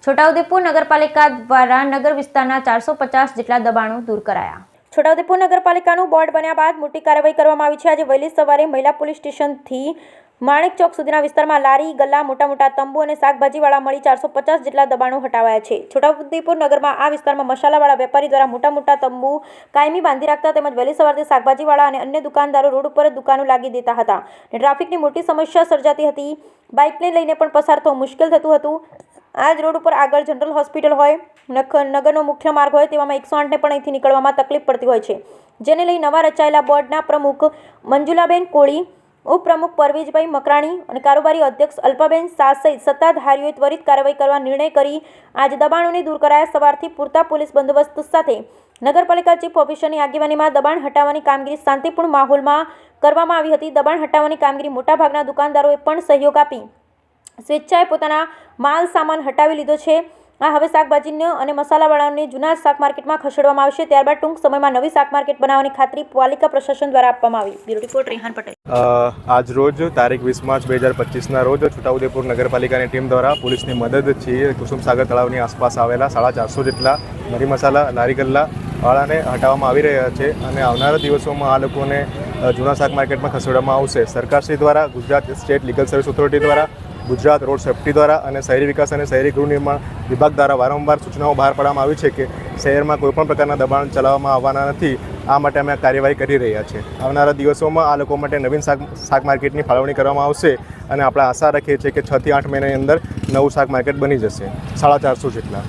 છોટાઉદેપુર નગરપાલિકા દ્વારા નગર વિસ્તારના 450 જેટલા દબાણો દૂર કરાયા। છોટાઉદેપુર નગરપાલિકાનું બોર્ડ બન્યા બાદ મોટી કાર્યવાહી કરવામાં આવી છે। આજે વહેલી સવારે મહિલા પોલીસ સ્ટેશનથી માણેક ચોક સુધીના વિસ્તારમાં લારી, ગલ્લા, મોટા તંબુ અને શાકભાજીવાળા મળી 450 જેટલા દબાણો હટાવાયા છે। છોટાઉદેપુર નગરમાં આ વિસ્તારમાં મસાલાવાળા વેપારી દ્વારા મોટા તંબુ કાયમી બાંધી રાખતા તેમજ વહેલી સવારથી શાકભાજીવાળા અને અન્ય દુકાનદારો રોડ ઉપર જ દુકાનો લાગી દેતા હતા અને ટ્રાફિકની મોટી સમસ્યા સર્જાતી હતી। બાઇકને લઈને પણ પસાર થવું મુશ્કેલ થતું હતું। આ જ રોડ ઉપર આગળ જનરલ હોસ્પિટલ હોય, નગરનો મુખ્ય માર્ગ હોય તેવામાં 108ને પણ અહીંથી નીકળવામાં તકલીફ પડતી હોય છે, જેને લઈ નવા રચાયેલા બોર્ડના પ્રમુખ મંજુલાબેન કોળી, ઉપપ્રમુખ પરવેજભાઈ મકરાણી અને કારોબારી અધ્યક્ષ અલ્પાબેન શાહ સહિત સત્તાધારીઓએ ત્વરિત કાર્યવાહી કરવા નિર્ણય કરી આજે દબાણોને દૂર કરાયા। સવારથી પૂરતા પોલીસ બંદોબસ્ત સાથે નગરપાલિકા ચીફ ઓફિસરની આગેવાનીમાં દબાણ હટાવવાની કામગીરી શાંતિપૂર્ણ માહોલમાં કરવામાં આવી હતી। દબાણ હટાવવાની કામગીરી મોટાભાગના દુકાનદારોએ પણ સહયોગ આપી સ્વેચ્છાએ પોતાના માલ સામાન હટાવી લીધો છે। આ હવે શાકભાજીને અને મસાલાવાળાને જૂના શાક માર્કેટમાં ખસેડવામાં આવશે। ત્યારબાદ ટૂંક સમયમાં નવી શાક માર્કેટ બનાવવાની ખાતરી પાલિકા પ્રશાસન દ્વારા આપવામાં આવી। Bureau report Rehan Patel. આજ રોજ તારીખ 20 માર્ચ 2025ના રોજ છોટાઉદેપુર નગરપાલિકાની ટીમ દ્વારા પોલીસની મદદથી કુસુમસાગર તળાવની આસપાસ આવેલા 450 જેટલા મરી મસાલા, લારી ગલ્લા વાળાને હટાવવામાં આવી રહ્યા છે અને આવનારા દિવસોમાં આ લોકોને જૂના શાક માર્કેટમાં ખસેડવામાં આવશે। સરકારશ્રી દ્વારા, Gujarat state legal service authority દ્વારા, ગુજરાત રોડ સેફ્ટી દ્વારા અને શહેરી વિકાસ અને શહેરી ગૃહ નિર્માણ વિભાગ દ્વારા વારંવાર સૂચનાઓ બહાર પાડવામાં આવી છે કે શહેરમાં કોઈપણ પ્રકારના દબાણ ચલાવવામાં આવવાના નથી। આ માટે અમે કાર્યવાહી કરી રહ્યા છીએ। આવનારા દિવસોમાં આ લોકો માટે નવીન શાક માર્કેટની ફાળવણી કરવામાં આવશે અને આપણે આશા રાખીએ છીએ કે 6 થી 8 મહિનાની અંદર નવું શાક માર્કેટ બની જશે, 450 જેટલા।